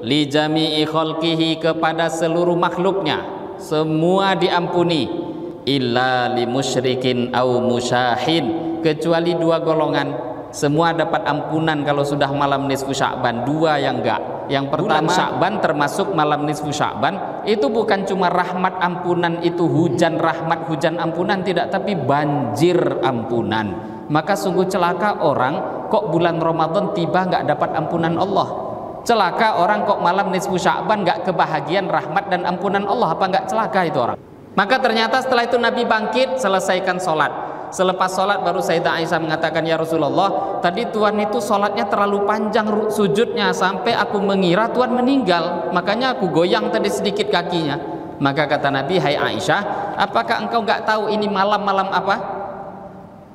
li jami'i khalqihi, kepada seluruh makhluknya, semua diampuni, illa li musyrikin au musyahin, kecuali dua golongan, semua dapat ampunan kalau sudah malam nisfu Sya'ban, dua yang enggak. Yang pertama, Sya'ban termasuk malam nisfu Sya'ban, itu bukan cuma rahmat ampunan, itu hujan rahmat, hujan ampunan, tidak, tapi banjir ampunan. Maka sungguh celaka orang kok bulan Ramadan tiba nggak dapat ampunan Allah. Celaka orang kok malam nisfu Sya'ban nggak kebahagiaan rahmat dan ampunan Allah. Apa nggak celaka itu orang? Maka ternyata setelah itu Nabi bangkit, selesaikan sholat. Selepas sholat baru Sayyidah Aisyah mengatakan, ya Rasulullah, tadi Tuhan itu sholatnya terlalu panjang sujudnya sampai aku mengira Tuhan meninggal, makanya aku goyang tadi sedikit kakinya. Maka kata Nabi, hai Aisyah, apakah engkau nggak tahu ini malam-malam apa?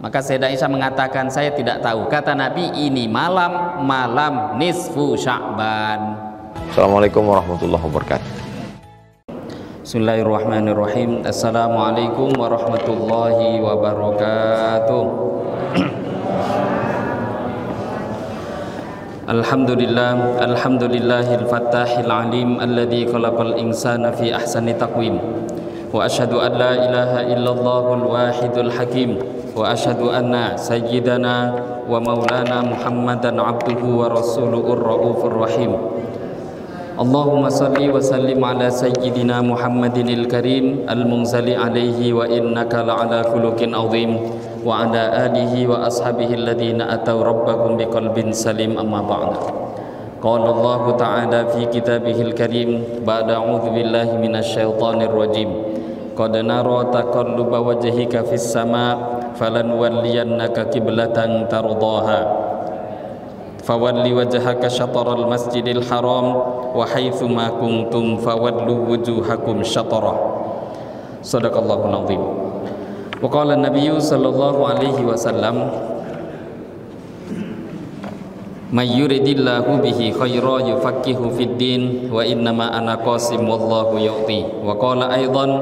Maka Sayyidah Aisyah mengatakan, saya tidak tahu. Kata Nabi, ini malam nisfu Sya'ban. Assalamualaikum warahmatullahi wabarakatuh. Bismillahirrahmanirrahim. Assalamualaikum warahmatullahi wabarakatuh. Alhamdulillah, alhamdulillahil fattahil alim alladzi khalaqal insana fi ahsani taqwim. Wa asyhadu an la ilaha illallahul wahidul hakim. Wa asyhadu anna sayyidana wa maulana Muhammadan abduhu wa rasuluhur raufur rahim. Allahumma salli wa sallim ala sayyidina Muhammadinil karim al-munzali alaihi wa innaka la'ala khuluqin azim wa ala alihi wa ashabihi alladhina ataw rabbakum biqalbin salim, amma ba'da. Qala Allah ta'ala fi kitabihil karim ba'da a'udzu billahi minasy syaithanir rajim. Qad nara taqalluba wajhika fis sama' falanwalliyannaka qiblatan tardaha fawalli wajhaka syatral masjidil haram wa haitsu ma kuntum fawallu wujuhakum syatrah. Shadaqallahul azim. Wa qala an-nabiyyu sallallahu alaihi wasallam, may yuridillahu bihi khairan yufaqihu fid din wa innama ana qasim wallahu yu'ti. Wa qala aidan,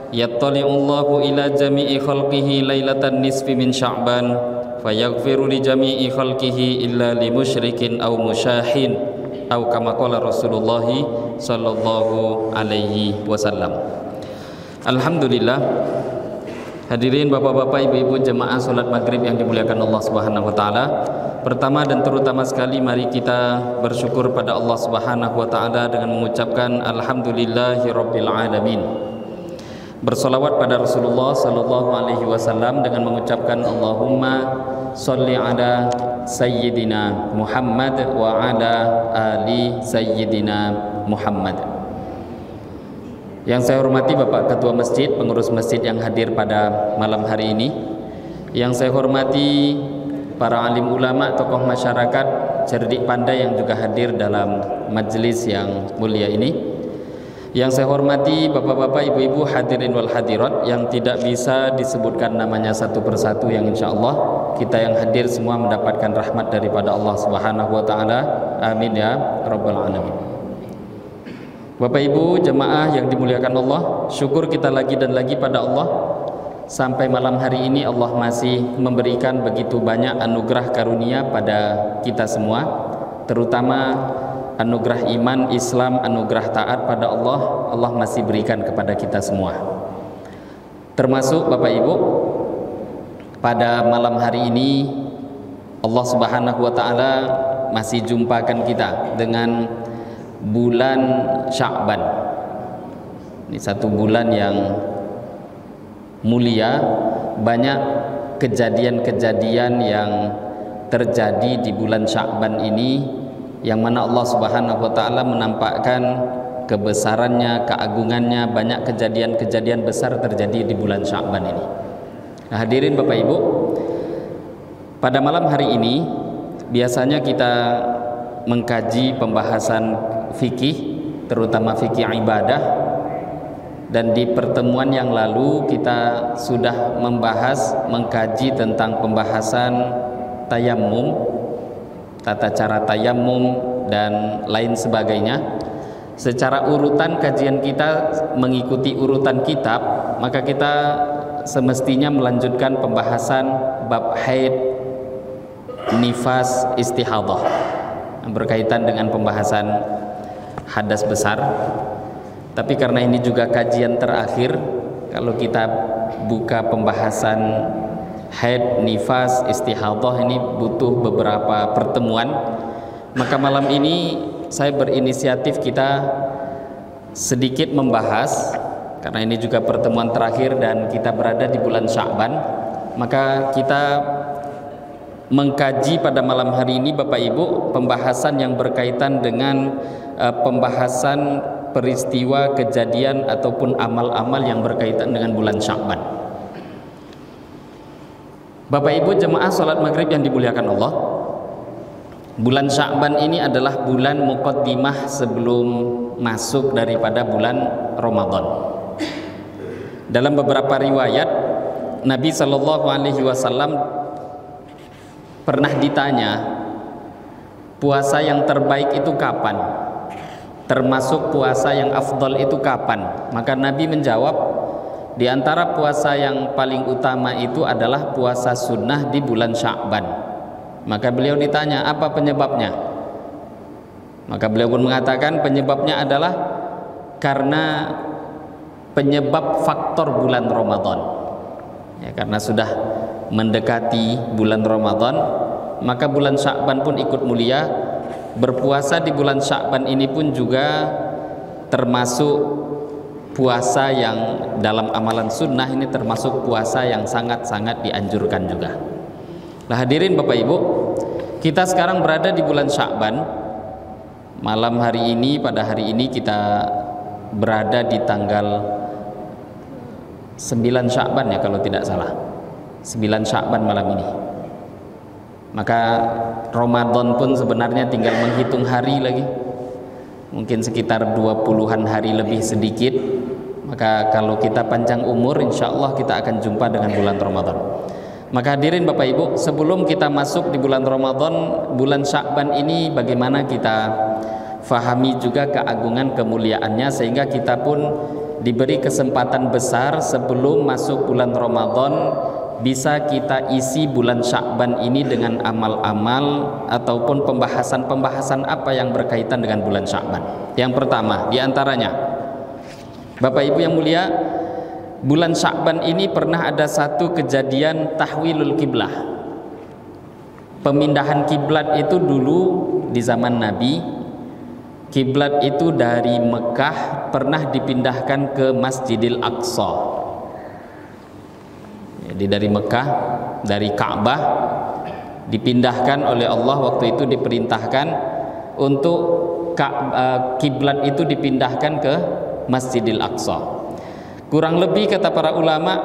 yattali'ullahu ila jami'i khalqihi lailatan nisfi min Sya'ban fayaghfiru li jami'i khalqihi illa li musyrikin aw musyahin aw kama qala Rasulullah sallallahu alaihi wasallam. Alhamdulillah, hadirin bapak-bapak, ibu-ibu jemaah salat maghrib yang dimuliakan Allah Subhanahu wa taala. Pertama dan terutama sekali mari kita bersyukur pada Allah Subhanahu wa taala dengan mengucapkan alhamdulillahirabbil alamin. Bersolawat pada Rasulullah sallallahu alaihi wasallam dengan mengucapkan Allahumma sholli ala sayyidina Muhammad wa ala ali sayyidina Muhammad. Yang saya hormati Bapak Ketua Masjid, pengurus masjid yang hadir pada malam hari ini. Yang saya hormati para alim ulama, tokoh masyarakat, cerdik pandai yang juga hadir dalam majelis yang mulia ini. Yang saya hormati bapak-bapak, ibu-ibu, hadirin wal hadirat yang tidak bisa disebutkan namanya satu persatu, yang insya Allah kita yang hadir semua mendapatkan rahmat daripada Allah Subhanahu wa taala. Amin ya rabbal alamin. Bapak Ibu jemaah yang dimuliakan Allah, syukur kita lagi dan lagi pada Allah. Sampai malam hari ini Allah masih memberikan begitu banyak anugerah karunia pada kita semua, terutama anugerah iman, Islam, anugerah taat pada Allah, Allah masih berikan kepada kita semua. Termasuk Bapak Ibu, pada malam hari ini Allah Subhanahu wa taala masih jumpakan kita dengan bulan Sya'ban. Ini satu bulan yang mulia, banyak kejadian-kejadian yang terjadi di bulan Sya'ban ini, yang mana Allah Subhanahu wa taala menampakkan kebesarannya, keagungannya. Banyak kejadian-kejadian besar terjadi di bulan Sya'ban ini. Nah, hadirin Bapak Ibu, pada malam hari ini biasanya kita mengkaji pembahasan fikih, terutama fikih ibadah, dan di pertemuan yang lalu kita sudah membahas, mengkaji tentang pembahasan tayammum, tata cara tayammum dan lain sebagainya. Secara urutan kajian kita mengikuti urutan kitab, maka kita semestinya melanjutkan pembahasan bab haid, nifas, istihadah, berkaitan dengan pembahasan hadas besar. Tapi karena ini juga kajian terakhir, kalau kita buka pembahasan haid, nifas, istihadah ini butuh beberapa pertemuan. Maka malam ini saya berinisiatif kita sedikit membahas, karena ini juga pertemuan terakhir dan kita berada di bulan Sya'ban. Maka kita mengkaji pada malam hari ini Bapak Ibu pembahasan yang berkaitan dengan pembahasan peristiwa, kejadian ataupun amal-amal yang berkaitan dengan bulan Sya'ban. Bapak Ibu jemaah salat maghrib yang dimuliakan Allah, bulan Sya'ban ini adalah bulan muqaddimah sebelum masuk daripada bulan Ramadan. Dalam beberapa riwayat Nabi Shallallahu Alaihi Wasallam pernah ditanya, puasa yang terbaik itu kapan? Termasuk puasa yang afdal itu kapan? Maka Nabi menjawab, di antara puasa yang paling utama itu adalah puasa sunnah di bulan Sya'ban. Maka beliau ditanya, apa penyebabnya? Maka beliau pun mengatakan penyebabnya adalah karena penyebab faktor bulan Ramadan. Ya, karena sudah mendekati bulan Ramadan, maka bulan Sya'ban pun ikut mulia. Berpuasa di bulan Sya'ban ini pun juga termasuk puasa yang dalam amalan sunnah, ini termasuk puasa yang sangat-sangat dianjurkan juga. Nah hadirin Bapak Ibu, kita sekarang berada di bulan Sya'ban. Malam hari ini, pada hari ini kita berada di tanggal 9 Sya'ban ya kalau tidak salah, 9 Sya'ban malam ini. Maka Ramadan pun sebenarnya tinggal menghitung hari lagi, mungkin sekitar 20-an hari lebih sedikit. Maka kalau kita panjang umur, insya Allah kita akan jumpa dengan bulan Ramadan. Maka hadirin Bapak Ibu, sebelum kita masuk di bulan Ramadan, bulan Sya'ban ini bagaimana kita fahami juga keagungan kemuliaannya, sehingga kita pun diberi kesempatan besar sebelum masuk bulan Ramadan bisa kita isi bulan Sya'ban ini dengan amal-amal ataupun pembahasan-pembahasan apa yang berkaitan dengan bulan Sya'ban. Yang pertama diantaranya, Bapak Ibu yang mulia, bulan Sya'ban ini pernah ada satu kejadian tahwilul kiblah. Pemindahan kiblat itu dulu di zaman Nabi, kiblat itu dari Mekah pernah dipindahkan ke Masjidil Aqsa. Jadi dari Mekah, dari Ka'bah dipindahkan oleh Allah, waktu itu diperintahkan untuk kiblat itu dipindahkan ke Masjidil Aqsa. Kurang lebih kata para ulama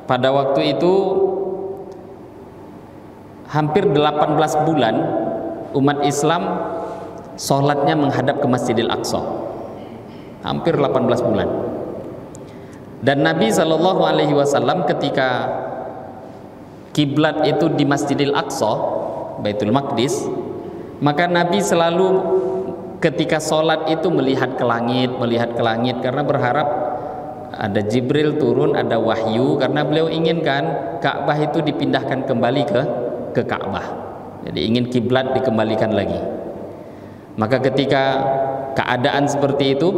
pada waktu itu hampir 18 bulan umat Islam sholatnya menghadap ke Masjidil Aqsa, hampir 18 bulan. Dan Nabi Shallallahu Alaihi Wasallam ketika kiblat itu di Masjidil Aqsa, Baitul Maqdis, maka Nabi selalu ketika sholat itu melihat ke langit, karena berharap ada Jibril turun, ada wahyu, karena beliau inginkan Ka'bah itu dipindahkan kembali ke Ka'bah. Jadi ingin kiblat dikembalikan lagi. Maka ketika keadaan seperti itu,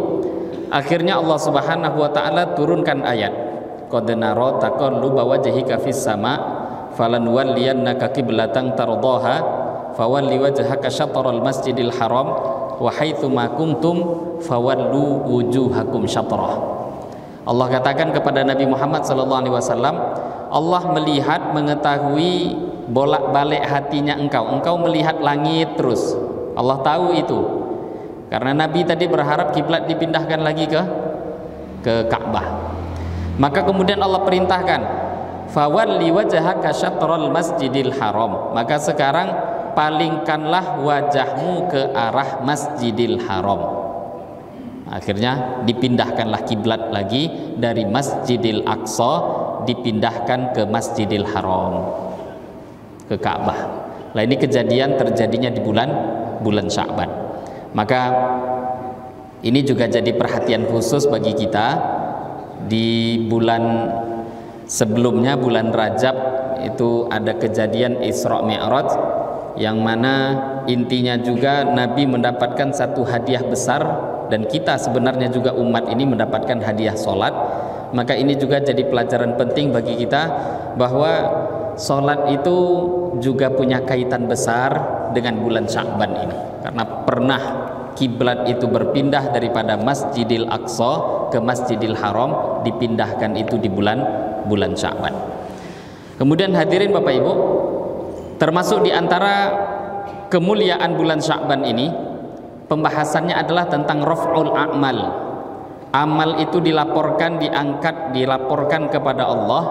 akhirnya Allah Subhanahu wa taala turunkan ayat, qad nara taqalluba wajhika fis sama falanwalliyannaka qiblatan tardaha fawalli wajhaka syatral masjidil haram wa haitsu ma kuntum fawallu wujuhakum syatrah. Allah katakan kepada Nabi Muhammad sallallahu alaihi wasallam, Allah melihat, mengetahui bolak-balik hatinya engkau melihat langit terus. Allah tahu itu. Karena Nabi tadi berharap kiblat dipindahkan lagi ke Ka'bah. Maka kemudian Allah perintahkan, fawalli wajhaka syatral masjidil haram. Maka sekarang palingkanlah wajahmu ke arah Masjidil Haram. Akhirnya dipindahkanlah kiblat lagi dari Masjidil Aqsa, dipindahkan ke Masjidil Haram, ke Ka'bah. Nah ini kejadian terjadinya di bulan Sya'ban. Maka ini juga jadi perhatian khusus bagi kita. Di bulan sebelumnya, bulan Rajab, itu ada kejadian Isra Mi'raj, yang mana intinya juga Nabi mendapatkan satu hadiah besar, dan kita sebenarnya juga umat ini mendapatkan hadiah sholat. Maka ini juga jadi pelajaran penting bagi kita bahwa sholat itu juga punya kaitan besar dengan bulan Sya'ban ini, karena pernah kiblat itu berpindah daripada Masjidil Aqsa ke Masjidil Haram, dipindahkan itu di bulan Sya'ban. Kemudian hadirin Bapak Ibu, termasuk di antara kemuliaan bulan Sya'ban ini, pembahasannya adalah tentang raf'ul a'mal. Amal itu dilaporkan, diangkat, dilaporkan kepada Allah.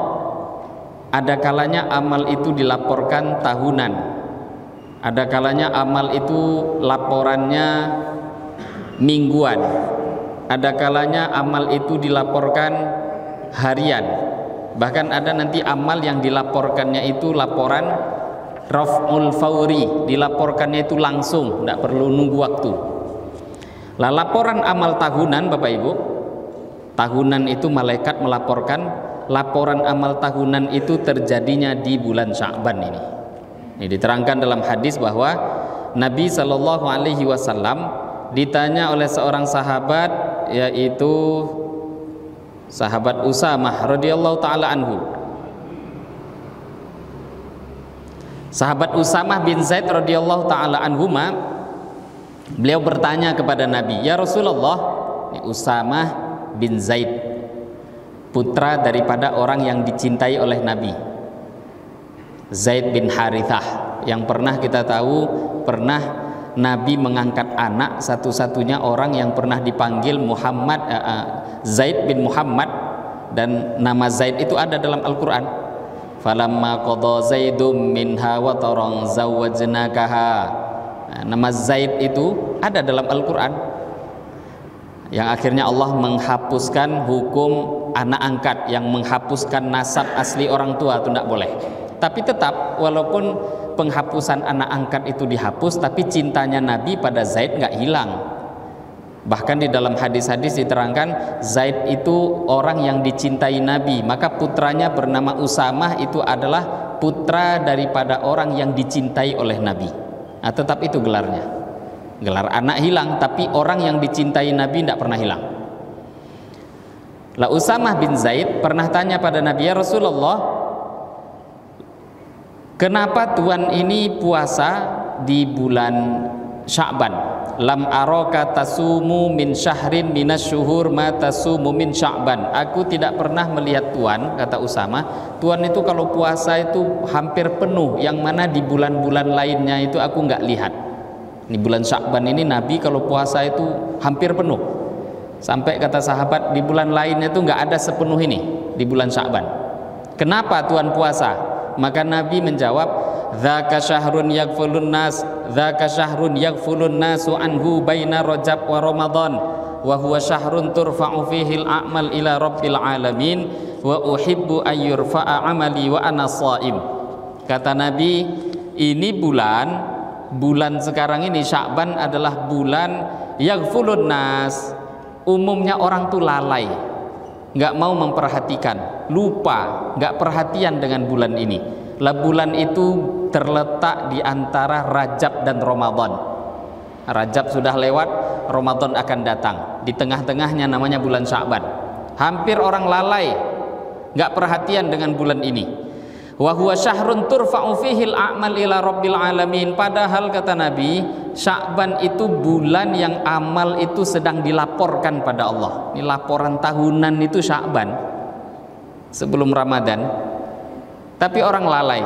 Ada kalanya amal itu dilaporkan tahunan, ada kalanya amal itu laporannya mingguan, ada kalanya amal itu dilaporkan harian, bahkan ada nanti amal yang dilaporkannya itu laporan raf'ul fauri, dilaporkannya itu langsung, tidak perlu nunggu waktu. Lah laporan amal tahunan Bapak Ibu, tahunan itu malaikat melaporkan. Laporan amal tahunan itu terjadinya di bulan Sya'ban ini. Ini diterangkan dalam hadis bahwa Nabi Shallallahu Alaihi Wasallam ditanya oleh seorang sahabat, yaitu sahabat Usamah radhiyallahu taala anhu. Sahabat Usamah bin Zaid radhiyallahu taala anhuma, beliau bertanya kepada Nabi, ya Rasulullah, Usamah bin Zaid, putra daripada orang yang dicintai oleh Nabi, Zaid bin Harithah, yang pernah kita tahu pernah Nabi mengangkat anak, satu-satunya orang yang pernah dipanggil Muhammad, Zaid bin Muhammad, dan nama Zaid itu ada dalam Al-Quran. Falamma qadha Zaidum minha wataran zawwajnakaha. Nama Zaid itu ada dalam Al-Quran, yang akhirnya Allah menghapuskan hukum anak angkat, yang menghapuskan nasab asli orang tua itu tidak boleh. Tapi tetap walaupun penghapusan anak angkat itu dihapus, tapi cintanya Nabi pada Zaid nggak hilang. Bahkan di dalam hadis-hadis diterangkan Zaid itu orang yang dicintai Nabi, maka putranya bernama Usamah itu adalah putra daripada orang yang dicintai oleh Nabi. Nah, tetap itu gelarnya. Gelar anak hilang, tapi orang yang dicintai Nabi tidak pernah hilang. Lah Usamah bin Zaid pernah tanya pada Nabi, ya Rasulullah, kenapa Tuhan ini puasa di bulan Sya'ban? Lam araka tasumu min syahrin minasyuhur ma tasumu min Sya'ban. Aku tidak pernah melihat Tuhan, kata Usamah, Tuhan itu kalau puasa itu hampir penuh, yang mana di bulan-bulan lainnya itu aku nggak lihat. Di bulan Sya'ban ini Nabi kalau puasa itu hampir penuh, sampai kata sahabat di bulan lainnya itu nggak ada sepenuh ini di bulan Sya'ban. Kenapa Tuhan puasa? Maka Nabi menjawab, dzaka syahrun yaghfulun nas, dzaka syahrun yaghfulun nasu anhu baina Rajab wa Ramadan, wa huwa syahrun turfa'u fihi al-a'mal ila rabbil alamin wa uhibbu an yurfa'a amali wa ana shaim. Kata Nabi, ini bulan sekarang ini Sya'ban adalah bulan yaghfulun nas. Umumnya orang tuh lalai, nggak mau memperhatikan, lupa, nggak perhatian dengan bulan ini. Lah bulan itu terletak di antara Rajab dan Ramadan. Rajab sudah lewat, Ramadan akan datang. Di tengah-tengahnya namanya bulan Sya'ban. Hampir orang lalai, nggak perhatian dengan bulan ini. Wa huwa syahrun turfa'u fihil a'mal ila rabbil alamin. Padahal kata Nabi, Sya'ban itu bulan yang amal itu sedang dilaporkan pada Allah. Ini laporan tahunan itu Sya'ban, sebelum Ramadan. Tapi orang lalai.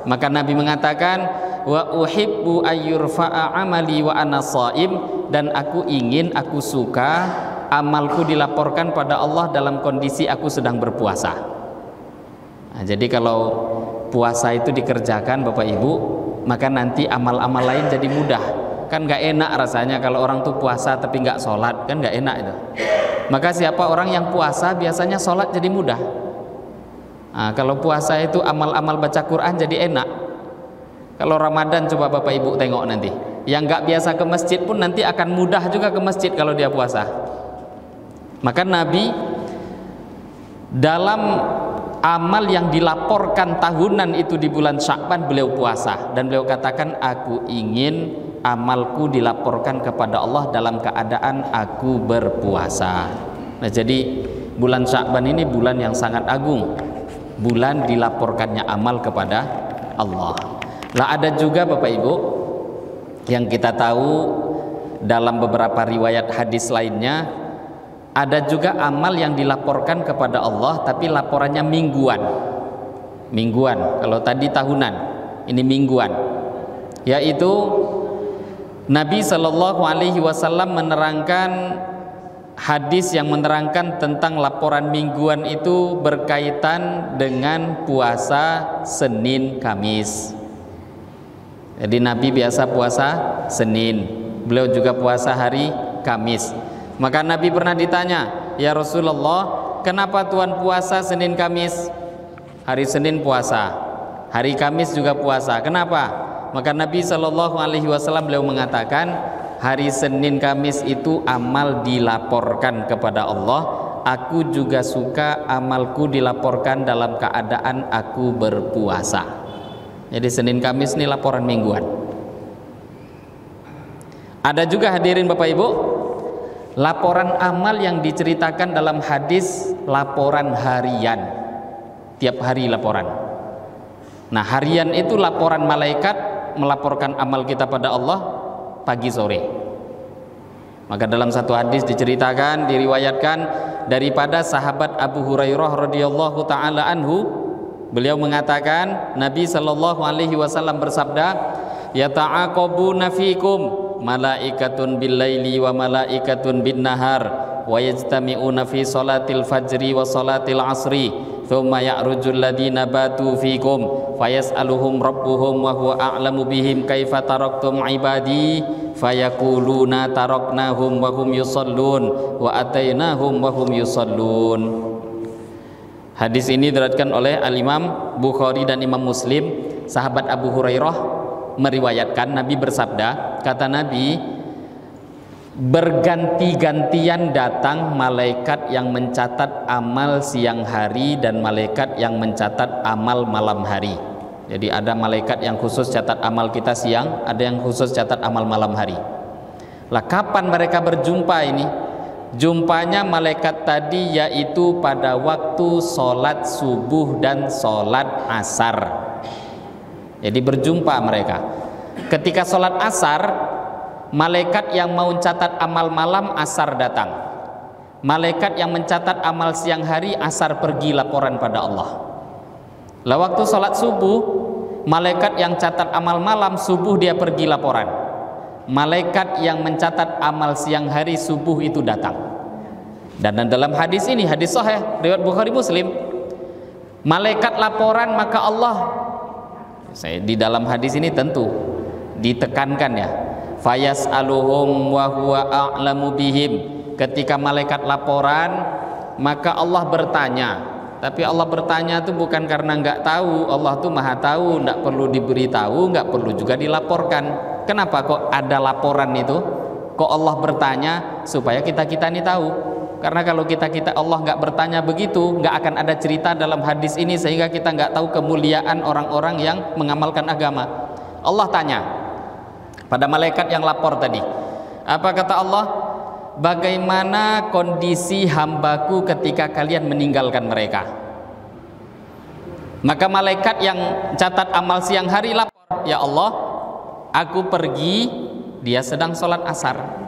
Maka Nabi mengatakan, wa uhibbu ayyurfa'a amali wa ana shaim, dan aku ingin, aku suka amalku dilaporkan pada Allah dalam kondisi aku sedang berpuasa. Nah, jadi kalau puasa itu dikerjakan Bapak Ibu, maka nanti amal-amal lain jadi mudah. Kan nggak enak rasanya kalau orang tuh puasa tapi nggak sholat, kan nggak enak itu. Maka siapa orang yang puasa biasanya sholat jadi mudah. Nah, kalau puasa itu amal-amal baca Quran jadi enak. Kalau Ramadan coba Bapak Ibu tengok nanti, yang nggak biasa ke masjid pun nanti akan mudah juga ke masjid kalau dia puasa. Maka Nabi dalam amal yang dilaporkan tahunan itu di bulan Sya'ban beliau puasa, dan beliau katakan, aku ingin amalku dilaporkan kepada Allah dalam keadaan aku berpuasa. Nah, jadi bulan Sya'ban ini bulan yang sangat agung, bulan dilaporkannya amal kepada Allah. Lah ada juga Bapak Ibu yang kita tahu dalam beberapa riwayat hadis lainnya, ada juga amal yang dilaporkan kepada Allah tapi laporannya mingguan. Mingguan, kalau tadi tahunan, ini mingguan. Yaitu Nabi Shallallahu Alaihi Wasallam menerangkan hadis yang menerangkan tentang laporan mingguan itu berkaitan dengan puasa Senin Kamis. Jadi Nabi biasa puasa Senin, beliau juga puasa hari Kamis. Maka Nabi pernah ditanya, ya Rasulullah, kenapa Tuhan puasa Senin Kamis? Hari Senin puasa, hari Kamis juga puasa. Kenapa? Maka Nabi Shallallahu Alaihi Wasallam beliau mengatakan, hari Senin Kamis itu amal dilaporkan kepada Allah. Aku juga suka amalku dilaporkan dalam keadaan aku berpuasa. Jadi Senin Kamis ini laporan mingguan. Ada juga hadirin Bapak Ibu, laporan amal yang diceritakan dalam hadis laporan harian. Tiap hari laporan. Nah, harian itu laporan malaikat melaporkan amal kita pada Allah pagi sore. Maka dalam satu hadis diceritakan, diriwayatkan daripada sahabat Abu Hurairah radhiyallahu taala anhu, beliau mengatakan Nabi Shallallahu Alaihi Wasallam bersabda, yata'aqabuna fikum malaikatun bil laili wa malaikatun bin nahar wa yajtami'una fi salatil fajri wa salatil asri thumma ya'rujul ladina batu fikum fayas'aluhum rabbuhum wa huwa a'lamu bihim kaifa taraktum ibadi fayaquluna taraknahum wa hum yusallun wa atainahum wa hum yusallun. Hadis ini diriwayatkan oleh Al-Imam Bukhari dan Imam Muslim. Sahabat Abu Hurairah meriwayatkan Nabi bersabda, kata Nabi, berganti-gantian datang malaikat yang mencatat amal siang hari dan malaikat yang mencatat amal malam hari. Jadi ada malaikat yang khusus catat amal kita siang, ada yang khusus catat amal malam hari. Lah kapan mereka berjumpa ini? Jumpanya malaikat tadi yaitu pada waktu sholat subuh dan sholat asar. Jadi berjumpa mereka. Ketika sholat asar, malaikat yang mau catat amal malam asar datang. Malaikat yang mencatat amal siang hari asar pergi laporan pada Allah. Lah waktu sholat subuh, malaikat yang catat amal malam subuh dia pergi laporan. Malaikat yang mencatat amal siang hari subuh itu datang. Dan dalam hadis ini, hadis sahih riwayat Bukhari Muslim, malaikat laporan maka Allah, di dalam hadis ini tentu ditekankan ya, fayas'aluhum wa huwa a'lamu bihim. Ketika malaikat laporan maka Allah bertanya. Tapi Allah bertanya itu bukan karena nggak tahu, Allah tuh maha tahu, nggak perlu diberitahu, nggak perlu juga dilaporkan. Kenapa kok ada laporan itu? Kok Allah bertanya? Supaya kita ini tahu. Karena kalau kita Allah nggak bertanya begitu, nggak akan ada cerita dalam hadis ini, sehingga kita nggak tahu kemuliaan orang-orang yang mengamalkan agama. Allah tanya pada malaikat yang lapor tadi, apa kata Allah? Bagaimana kondisi hambaku ketika kalian meninggalkan mereka? Maka malaikat yang catat amal siang hari lapor, ya Allah, aku pergi, dia sedang sholat asar.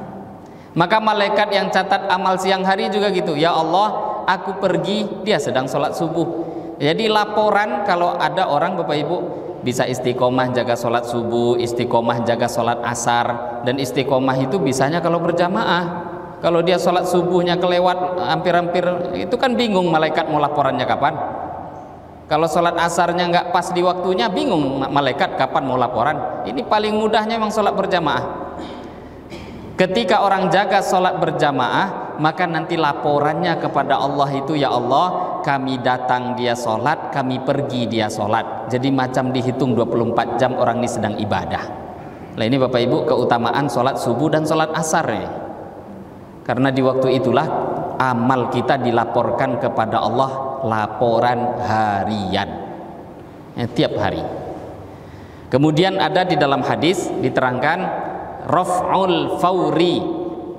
Maka malaikat yang catat amal siang hari juga gitu, ya Allah, aku pergi, dia sedang sholat subuh. Jadi laporan kalau ada orang Bapak Ibu bisa istiqomah jaga sholat subuh, istiqomah jaga sholat asar, dan istiqomah itu bisanya kalau berjamaah. Kalau dia sholat subuhnya kelewat hampir-hampir, itu kan bingung malaikat mau laporannya kapan. Kalau sholat asarnya nggak pas di waktunya, bingung malaikat kapan mau laporan. Ini paling mudahnya memang sholat berjamaah. Ketika orang jaga sholat berjamaah, maka nanti laporannya kepada Allah itu, ya Allah, kami datang dia sholat, kami pergi dia sholat. Jadi macam dihitung 24 jam orang ini sedang ibadah. Nah ini Bapak Ibu keutamaan sholat subuh dan sholat asar ya. Karena di waktu itulah amal kita dilaporkan kepada Allah, laporan harian ya, tiap hari. Kemudian ada di dalam hadis diterangkan raf'ul fauri,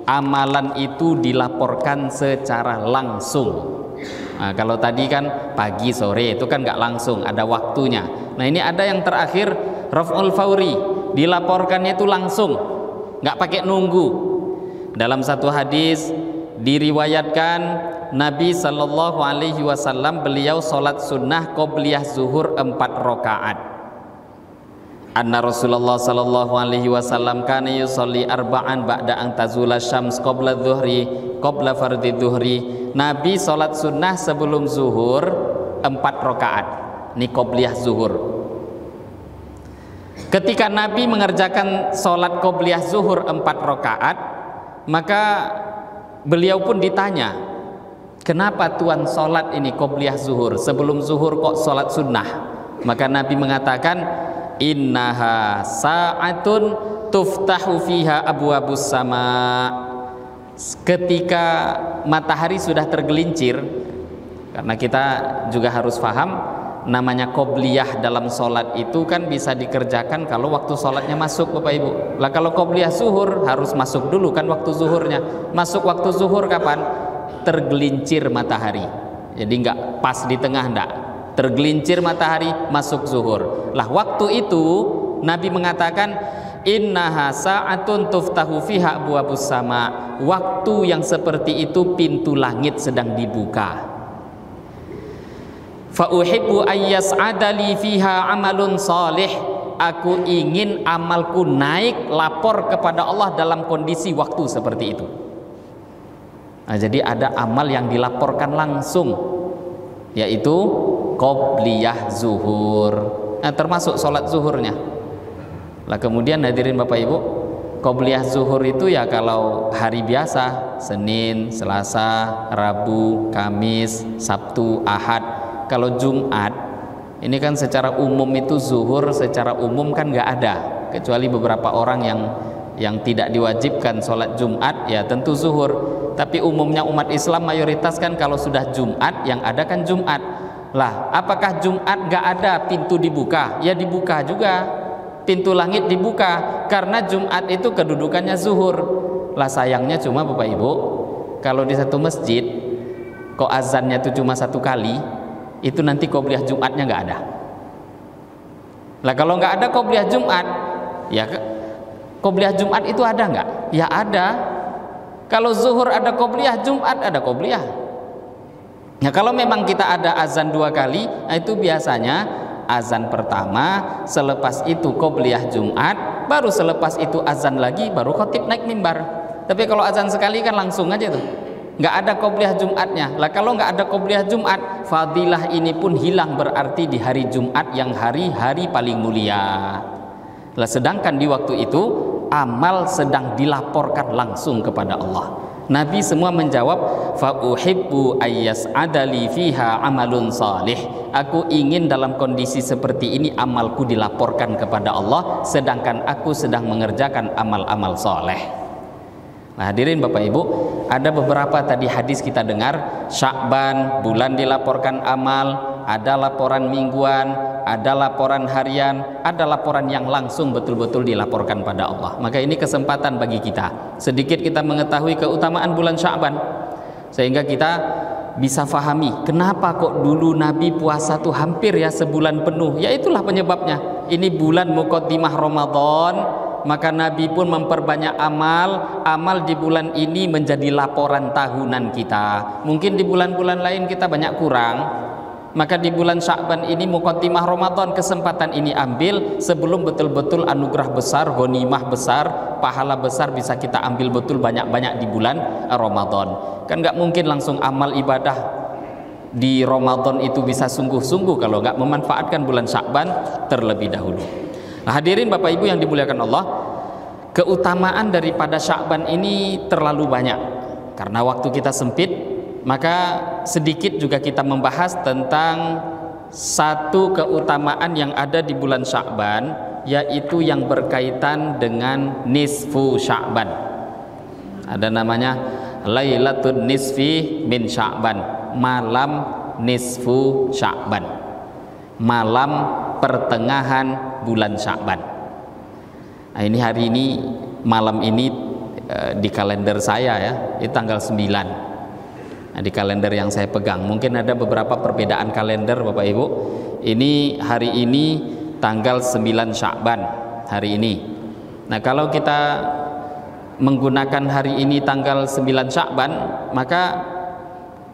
amalan itu dilaporkan secara langsung. Nah, kalau tadi kan pagi sore itu kan nggak langsung, ada waktunya. Nah, ini ada yang terakhir raf'ul fauri, dilaporkannya itu langsung, nggak pakai nunggu. Dalam satu hadis diriwayatkan Nabi Shallallahu Alaihi Wasallam beliau sholat sunnah qobliyah zuhur 4 rakaat. Anna Rasulullah Sallallahu Alaihi Wasallam kana yusolli arba'an ba'da an tazula syams qabla dhuhri qabla fardhi dhuhri. Nabi sholat sunnah sebelum zuhur 4 rakaat. Ini qobliyah zuhur. Ketika Nabi mengerjakan sholat qobliyah zuhur 4 rakaat, maka beliau pun ditanya, kenapa Tuhan sholat ini qobliyah zuhur, sebelum zuhur kok sholat sunnah? Maka Nabi mengatakan, innaha sa'atun tuftahu fiha abwabus sama. Ketika matahari sudah tergelincir, karena kita juga harus paham namanya qobliyah dalam sholat itu kan bisa dikerjakan kalau waktu sholatnya masuk, Bapak Ibu. Lah kalau qobliyah zuhur harus masuk dulu kan waktu zuhurnya. Masuk waktu zuhur kapan? Tergelincir matahari. Jadi nggak pas di tengah, enggak. Tergelincir matahari masuk zuhur. Lah waktu itu Nabi mengatakan innaha sa'atun tuftahu fiha abwabus sama. Waktu yang seperti itu pintu langit sedang dibuka. Fa uhibbu ayyas'adali fiha amalun salih. Aku ingin amalku naik lapor kepada Allah dalam kondisi waktu seperti itu. Nah, jadi ada amal yang dilaporkan langsung, yaitu qobliyah zuhur. Nah, termasuk sholat zuhurnya. Lah kemudian hadirin Bapak Ibu, qobliyah zuhur itu ya kalau hari biasa, Senin, Selasa, Rabu, Kamis, Sabtu, Ahad. Kalau Jumat, ini kan secara umum itu zuhur secara umum kan nggak ada, kecuali beberapa orang yang tidak diwajibkan sholat Jumat, ya tentu zuhur. Tapi umumnya umat Islam mayoritas kan kalau sudah Jumat yang ada kan Jumat. Lah apakah Jumat nggak ada pintu dibuka? Ya dibuka juga, pintu langit dibuka, karena Jumat itu kedudukannya zuhur. Lah sayangnya cuma Bapak Ibu, kalau di satu masjid kok azannya itu cuma 1 kali, itu nanti qobliyah Jumatnya nggak ada. Lah kalau nggak ada qobliyah Jumat, ya qobliyah Jumat itu ada nggak? Ya ada. Kalau zuhur ada qobliyah, Jumat ada qobliyah. Nah kalau memang kita ada azan 2 kali, nah itu biasanya azan pertama, selepas itu qobliyah Jumat, baru selepas itu azan lagi, baru khotib naik mimbar. Tapi kalau azan sekali kan langsung aja tuh, nggak ada qobliyah Jumatnya. Lah kalau nggak ada qobliyah Jumat, fadilah ini pun hilang berarti di hari Jumat yang hari-hari paling mulia. Lah sedangkan di waktu itu amal sedang dilaporkan langsung kepada Allah. Nabi semua menjawab, fa uhibbu ayyas'adali fiha amalun salih. Aku ingin dalam kondisi seperti ini amalku dilaporkan kepada Allah, sedangkan aku sedang mengerjakan amal-amal soleh. Nah hadirin Bapak Ibu, ada beberapa tadi hadis kita dengar, Sya'ban bulan dilaporkan amal, ada laporan mingguan, ada laporan harian, ada laporan yang langsung betul-betul dilaporkan pada Allah. Maka ini kesempatan bagi kita, sedikit kita mengetahui keutamaan bulan Sya'ban, sehingga kita bisa fahami kenapa kok dulu Nabi puasa tuh hampir ya sebulan penuh. Ya itulah penyebabnya. Ini bulan muqaddimah Ramadan, maka Nabi pun memperbanyak amal di bulan ini menjadi laporan tahunan kita. Mungkin di bulan-bulan lain kita banyak kurang, maka di bulan Sya'ban ini muqaddimah Ramadan, kesempatan ini ambil sebelum betul-betul anugerah besar, ghanimah besar, pahala besar bisa kita ambil betul banyak-banyak di bulan Ramadan. Kan nggak mungkin langsung amal ibadah di Ramadan itu bisa sungguh-sungguh kalau nggak memanfaatkan bulan Sya'ban terlebih dahulu. Nah, hadirin Bapak Ibu yang dimuliakan Allah, keutamaan daripada Sya'ban ini terlalu banyak. Karena waktu kita sempit, maka sedikit juga kita membahas tentang satu keutamaan yang ada di bulan Sya'ban, yaitu yang berkaitan dengan nisfu Sya'ban. Ada namanya Lailatul Nisfi min Sya'ban, malam nisfu Sya'ban, malam pertengahan bulan Sya'ban. Nah, ini hari ini malam ini di kalender saya ya, itu tanggal 9. Nah, di kalender yang saya pegang. Mungkin ada beberapa perbedaan kalender Bapak Ibu. Ini hari ini tanggal 9 Sya'ban hari ini. Nah, kalau kita menggunakan hari ini tanggal 9 Sya'ban, maka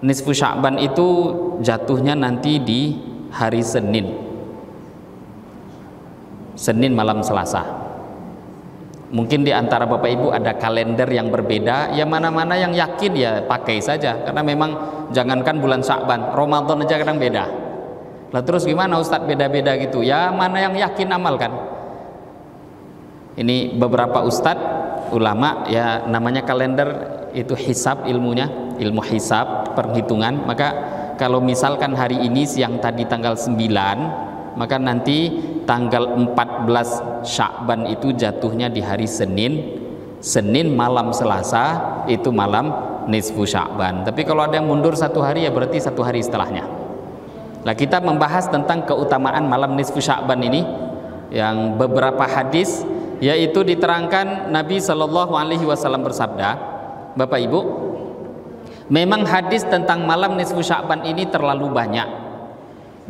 nisfu Sya'ban itu jatuhnya nanti di hari Senin malam Selasa. Mungkin di antara Bapak Ibu ada kalender yang berbeda, ya mana-mana yang yakin ya pakai saja, karena memang jangankan bulan Sya'ban, Ramadan aja kadang beda. Lah terus gimana Ustadz beda-beda gitu? Ya mana yang yakin amalkan. Ini beberapa ustadz ulama ya, namanya kalender itu hisab, ilmunya ilmu hisab, perhitungan. Maka kalau misalkan hari ini siang tadi tanggal 9, maka nanti tanggal 14 Sya'ban itu jatuhnya di hari Senin malam Selasa itu malam nisfu Sya'ban. Tapi kalau ada yang mundur satu hari ya berarti satu hari setelahnya. Nah, kita membahas tentang keutamaan malam nisfu Sya'ban ini yang beberapa hadis, yaitu diterangkan Nabi Shallallahu Alaihi Wasallam bersabda, Bapak Ibu, memang hadis tentang malam nisfu Sya'ban ini terlalu banyak.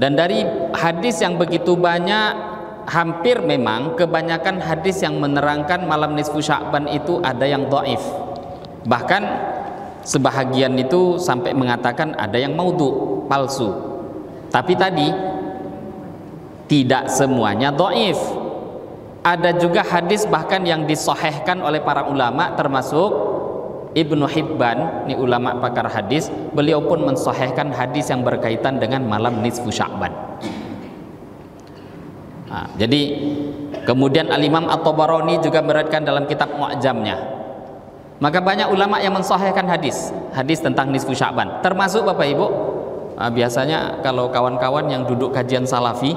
Dan dari hadis yang begitu banyak, hampir memang kebanyakan hadis yang menerangkan malam nisfu Sya'ban itu ada yang dhaif. Bahkan sebahagian itu sampai mengatakan ada yang maudhu, palsu. Tapi tadi tidak semuanya dhaif. Ada juga hadis bahkan yang disahihkan oleh para ulama, termasuk Ibnu Hibban, ini ulama pakar hadis, beliau pun mensahihkan hadis yang berkaitan dengan malam nisfu Sya'ban. Nah, jadi kemudian Al-Imam At-Tabarani juga meriwayatkan dalam kitab Mu'jamnya. Maka banyak ulama yang mensahihkan hadis tentang nisfu Sya'ban, termasuk Bapak Ibu. Nah, biasanya kalau kawan-kawan yang duduk kajian salafi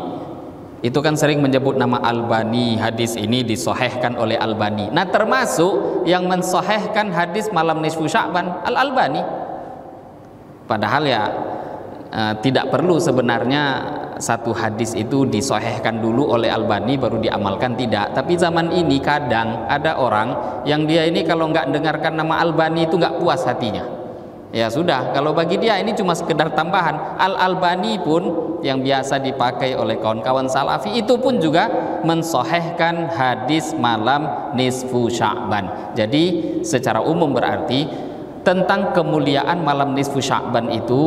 itu kan sering menyebut nama Albani, hadis ini disahihkan oleh Albani. Nah, termasuk yang mensahihkan hadis malam nisfu Sya'ban Al-Albani. Padahal ya tidak perlu sebenarnya satu hadis itu disahihkan dulu oleh Albani baru diamalkan, tidak. Tapi zaman ini kadang ada orang yang dia ini kalau nggak dengarkan nama Albani itu nggak puas hatinya. Ya sudah, kalau bagi dia ini cuma sekedar tambahan. Al-Albani pun yang biasa dipakai oleh kawan-kawan salafi itu pun juga mensahihkan hadis malam nisfu Sya'ban. Jadi secara umum berarti tentang kemuliaan malam nisfu Sya'ban itu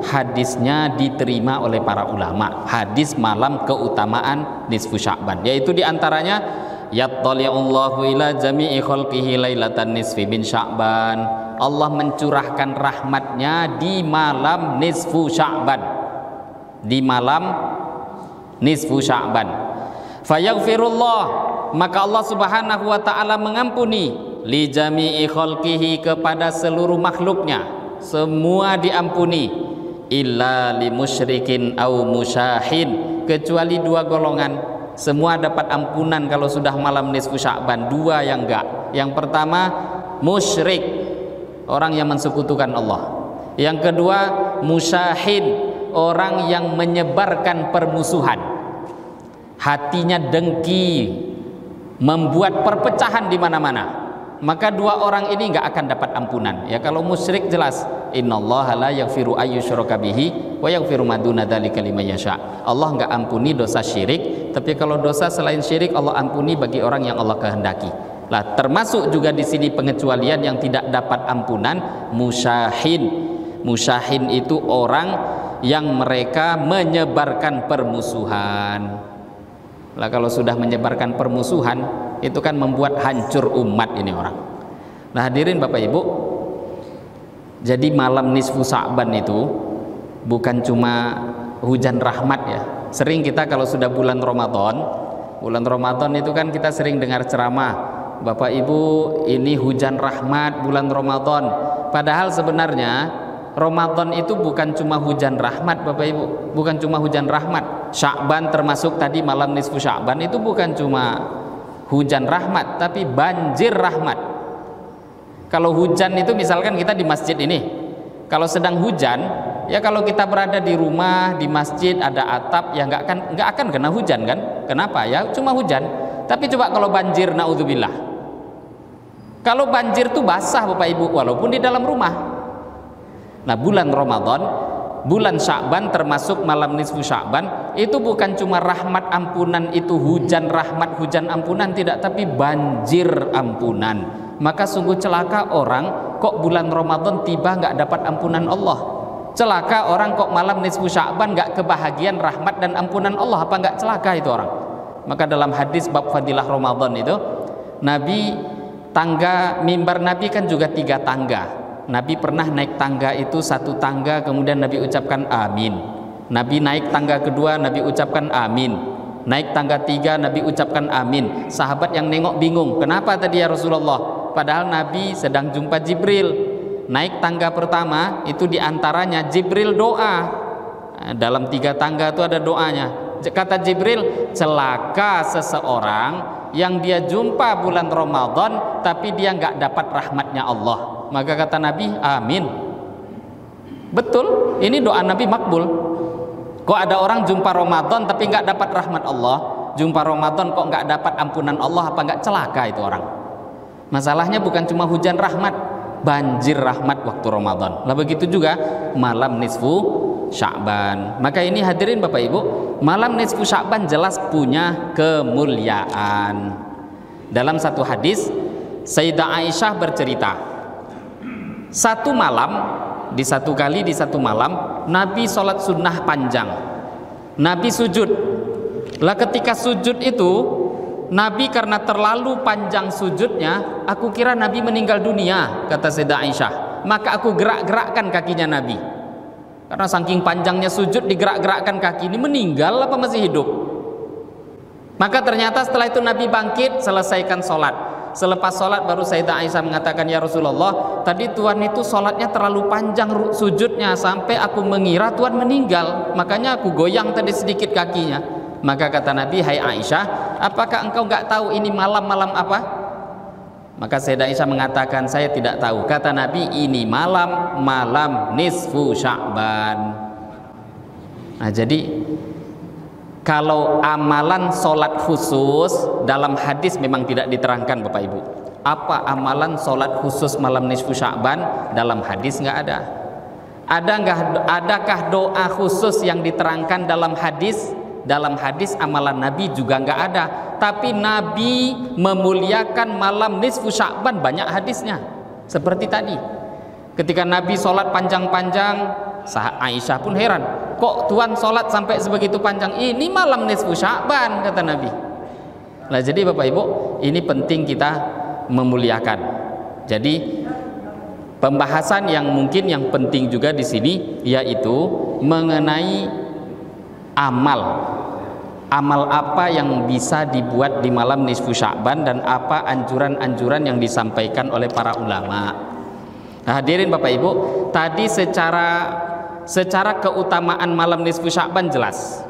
hadisnya diterima oleh para ulama. Hadis malam keutamaan nisfu Sya'ban, yaitu diantaranya yattali'ullahu ila jami'i khalqihi lailatan nisfi min Sya'ban. Allah mencurahkan rahmatnya di malam nisfu Sya'ban, di malam nisfu Sya'ban. Fayaghfirullah, maka Allah Subhanahu wa taala mengampuni li jami'i khalqihi, kepada seluruh makhluknya, semua diampuni, illa li musyrikin au musyahin, kecuali dua golongan. Semua dapat ampunan kalau sudah malam nisfu Sya'ban, dua yang enggak. Yang pertama musyrik, orang yang mensekutukan Allah. Yang kedua musyahid, orang yang menyebarkan permusuhan, hatinya dengki, membuat perpecahan di mana-mana. Maka dua orang ini nggak akan dapat ampunan. Ya, kalau musyrik jelas, innallaha la yaghfiru ayyusyraka bihi wa yaghfiru ma duna dzalika liman yasha. Allah nggak ampuni dosa syirik, tapi kalau dosa selain syirik Allah ampuni bagi orang yang Allah kehendaki. Lah, termasuk juga di sini pengecualian yang tidak dapat ampunan musyahin. Musyahin itu orang yang mereka menyebarkan permusuhan. Lah, kalau sudah menyebarkan permusuhan itu kan membuat hancur umat ini orang. Nah, hadirin Bapak Ibu, jadi malam nisfu Sya'ban itu bukan cuma hujan rahmat ya. Sering kita kalau sudah bulan Ramadan itu kan kita sering dengar ceramah, Bapak Ibu ini hujan rahmat bulan Ramadan. Padahal sebenarnya Ramadan itu bukan cuma hujan rahmat Bapak Ibu, bukan cuma hujan rahmat. Sya'ban termasuk tadi malam nisfu Sya'ban itu bukan cuma hujan rahmat, tapi banjir rahmat. Kalau hujan itu misalkan kita di masjid ini, kalau sedang hujan, ya kalau kita berada di rumah, di masjid ada atap, ya nggak akan kena hujan kan? Kenapa? Ya cuma hujan. Tapi coba kalau banjir, naudzubillah, Kalau banjir itu basah Bapak Ibu, walaupun di dalam rumah. Nah, bulan Ramadan, bulan Sya'ban termasuk malam nisfu Sya'ban, itu bukan cuma rahmat ampunan, itu hujan rahmat, hujan ampunan, tidak, tapi banjir ampunan. Maka sungguh celaka orang kok bulan Ramadan tiba nggak dapat ampunan Allah. Celaka orang kok malam nisfu Sya'ban nggak kebahagiaan rahmat dan ampunan Allah. Apa nggak celaka itu orang? Maka dalam hadis bab fadilah Ramadan itu, Nabi, tangga mimbar Nabi kan juga 3 tangga. Nabi pernah naik tangga itu 1 tangga, kemudian Nabi ucapkan amin. Nabi naik tangga kedua, Nabi ucapkan amin. Naik tangga 3, Nabi ucapkan amin. Sahabat yang nengok bingung, kenapa tadi ya Rasulullah? Padahal Nabi sedang jumpa Jibril. Naik tangga pertama itu diantaranya Jibril doa. Dalam 3 tangga itu ada doanya. Kata Jibril, celaka seseorang yang dia jumpa bulan Ramadan tapi dia nggak dapat rahmatnya Allah. Maka kata Nabi, amin. Betul, ini doa Nabi makbul. Kok ada orang jumpa Ramadan tapi nggak dapat rahmat Allah, jumpa Ramadan kok nggak dapat ampunan Allah, apa nggak celaka itu orang? Masalahnya bukan cuma hujan rahmat, banjir rahmat waktu Ramadan. Lah begitu juga malam nisfu Sya'ban. Maka ini hadirin Bapak Ibu, malam nisfu Sya'ban jelas punya kemuliaan. Dalam satu hadis, Sayyidah Aisyah bercerita, satu malam, di satu malam, Nabi sholat sunnah panjang. Nabi sujud. Lah ketika sujud itu, Nabi karena terlalu panjang sujudnya, aku kira Nabi meninggal dunia, kata Sayyidah Aisyah. Maka aku gerak-gerakkan kakinya Nabi. Karena saking panjangnya sujud, digerak-gerakkan kaki, ini meninggal apa masih hidup? Maka ternyata setelah itu Nabi bangkit, selesaikan sholat. Selepas sholat baru Sayyidah Aisyah mengatakan, ya Rasulullah, tadi Tuhan itu sholatnya terlalu panjang sujudnya, sampai aku mengira Tuhan meninggal. Makanya aku goyang tadi sedikit kakinya. Maka kata Nabi, hai Aisyah, apakah engkau nggak tahu ini malam-malam apa? Maka Sayyidah Aisyah mengatakan, saya tidak tahu. Kata Nabi, ini malam nisfu Sya'ban. Nah, jadi kalau amalan sholat khusus dalam hadis memang tidak diterangkan Bapak Ibu. Apa amalan sholat khusus malam nisfu Sya'ban? Dalam hadis nggak ada. Adakah doa khusus yang diterangkan dalam hadis? Dalam hadis amalan Nabi juga nggak ada. Tapi Nabi memuliakan malam nisfu Sya'ban, banyak hadisnya. Seperti tadi, ketika Nabi sholat panjang-panjang, Aisyah pun heran, kok Tuhan sholat sampai sebegitu panjang? Ini malam nisfu Sya'ban, kata Nabi. Nah, jadi Bapak Ibu, ini penting kita memuliakan. Jadi pembahasan yang mungkin yang penting juga di sini yaitu mengenai amal apa yang bisa dibuat di malam nisfu Sya'ban dan apa anjuran-anjuran yang disampaikan oleh para ulama. Nah, hadirin Bapak Ibu, tadi secara keutamaan malam nisfu Sya'ban jelas.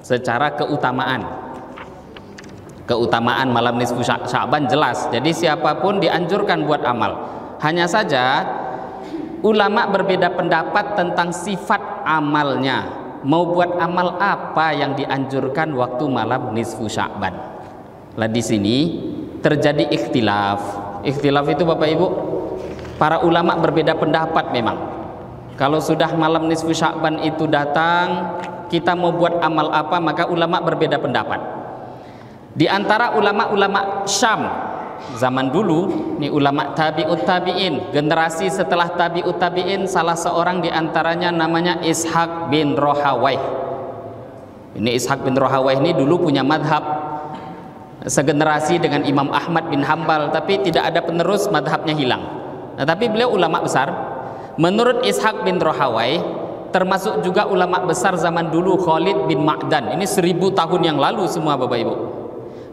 Secara keutamaan malam nisfu Sya'ban jelas. Jadi siapapun dianjurkan buat amal. Hanya saja ulama berbeda pendapat tentang sifat amalnya. Mau buat amal apa yang dianjurkan waktu malam nisfu Sya'ban? Lah di sini terjadi ikhtilaf. Ikhtilaf itu Bapak Ibu, para ulama berbeda pendapat memang. Kalau sudah malam nisfu Sya'ban itu datang, kita mau buat amal apa, maka ulama berbeda pendapat. Di antara ulama-ulama Syam zaman dulu, ini ulama tabi'ut tabi'in, generasi setelah tabi'ut tabi'in, salah seorang di antaranya namanya Ishaq bin Rahawayh. Ini Ishaq bin Rahawayh ini dulu punya madhab segenerasi dengan Imam Ahmad bin Hambal, tapi tidak ada penerus, madhabnya hilang. Nah, tapi beliau ulama besar. Menurut Ishaq bin Rahawayh, termasuk juga ulama besar zaman dulu Khalid bin Ma'dan. Ini 1000 tahun yang lalu semua Bapak Ibu.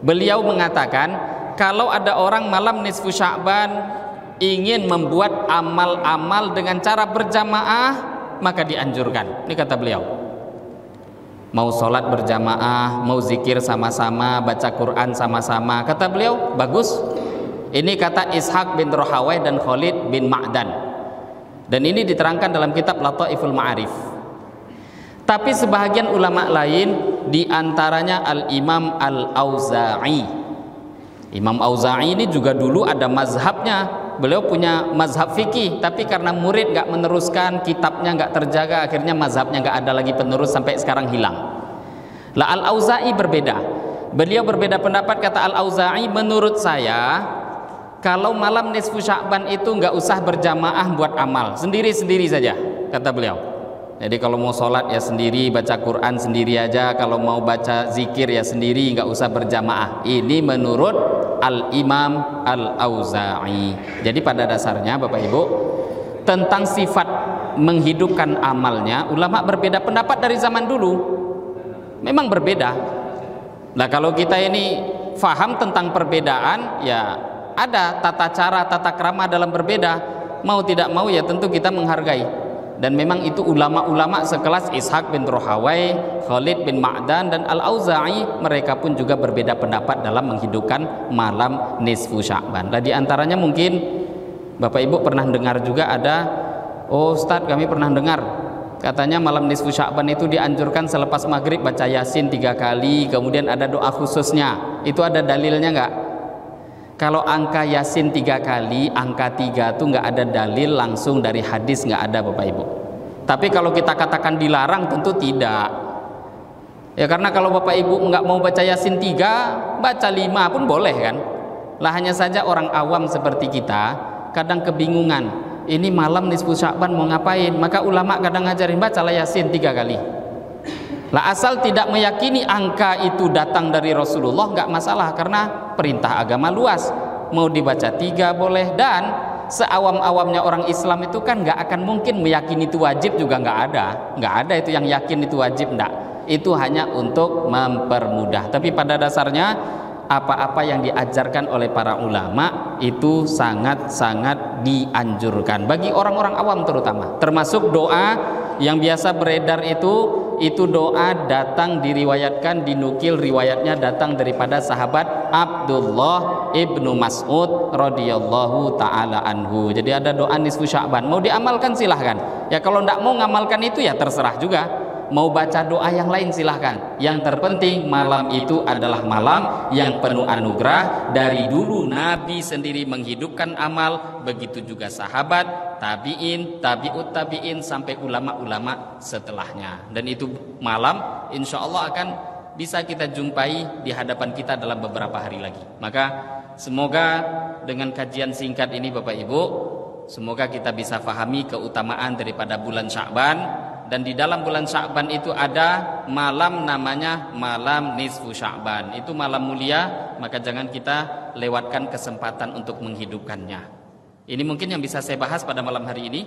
Beliau mengatakan, kalau ada orang malam nisfu Sya'ban ingin membuat amal-amal dengan cara berjamaah, maka dianjurkan. Ini kata beliau. Mau sholat berjamaah, mau zikir sama-sama, baca Quran sama-sama, kata beliau bagus. Ini kata Ishaq bin Rahawayh dan Khalid bin Ma'dan. Dan ini diterangkan dalam kitab Lataiful Ma'arif. Tapi sebahagian ulama lain, diantaranya Al-Imam Al-Auza'i, Imam Auza'i ini juga dulu ada mazhabnya, beliau punya mazhab fikih, tapi karena murid nggak meneruskan, kitabnya nggak terjaga, akhirnya mazhabnya nggak ada lagi penerus sampai sekarang hilang. Lah Al-Auza'i berbeda, beliau berbeda pendapat. Kata Al-Auza'i, menurut saya kalau malam nisfu Sya'ban itu nggak usah berjamaah buat amal, sendiri-sendiri saja, kata beliau. Jadi kalau mau sholat ya sendiri, baca Quran sendiri aja, kalau mau baca zikir ya sendiri, nggak usah berjamaah. Ini menurut Al-Imam Al-Auza'i. Jadi pada dasarnya Bapak Ibu, tentang sifat menghidupkan amalnya, ulama berbeda pendapat dari zaman dulu. Memang berbeda. Nah kalau kita ini faham tentang perbedaan, ya ada tata cara, tata krama dalam berbeda. Mau tidak mau ya tentu kita menghargai. Dan memang itu ulama-ulama sekelas Ishaq bin Rahawai, Khalid bin Ma'dan dan Al-Auza'i, mereka pun juga berbeda pendapat dalam menghidupkan malam nisfu Sya'ban. Nah, di antaranya mungkin Bapak Ibu pernah dengar juga ada, oh Ustadz kami pernah dengar katanya malam nisfu Sya'ban itu dianjurkan selepas maghrib baca Yasin 3 kali, kemudian ada doa khususnya. Itu ada dalilnya nggak? Kalau angka Yasin 3 kali, angka 3 itu nggak ada dalil langsung dari hadis, nggak ada Bapak Ibu. Tapi kalau kita katakan dilarang, tentu tidak. Ya karena kalau Bapak Ibu nggak mau baca Yasin 3, baca 5 pun boleh kan. Lah hanya saja orang awam seperti kita kadang kebingungan. Ini malam nisfu Sya'ban mau ngapain? Maka ulama kadang ngajarin bacalah Yasin 3 kali. Lah asal tidak meyakini angka itu datang dari Rasulullah nggak masalah, karena perintah agama luas, mau dibaca 3 boleh. Dan seawam-awamnya orang Islam itu kan nggak akan mungkin meyakini itu wajib, juga nggak ada itu yang yakin itu wajib, enggak. Itu hanya untuk mempermudah. Tapi pada dasarnya apa-apa yang diajarkan oleh para ulama itu sangat-sangat dianjurkan bagi orang-orang awam terutama. Termasuk doa yang biasa beredar itu doa datang diriwayatkan, dinukil riwayatnya datang daripada sahabat Abdullah ibnu Mas'ud radhiyallahu ta'ala anhu. Jadi ada doa nisfu Sya'ban, mau diamalkan silahkan. Ya kalau tidak mau ngamalkan itu ya terserah juga. Mau baca doa yang lain silahkan. Yang terpenting malam itu adalah malam yang penuh anugerah. Dari dulu Nabi sendiri menghidupkan amal, begitu juga sahabat, tabi'in, tabi'ut tabi'in, sampai ulama-ulama setelahnya. Dan itu malam insya Allah akan bisa kita jumpai di hadapan kita dalam beberapa hari lagi. Maka semoga dengan kajian singkat ini Bapak Ibu, semoga kita bisa fahami keutamaan daripada bulan Sya'ban. Dan di dalam bulan Sya'ban itu ada malam namanya malam nisfu Sya'ban. Itu malam mulia, maka jangan kita lewatkan kesempatan untuk menghidupkannya. Ini mungkin yang bisa saya bahas pada malam hari ini.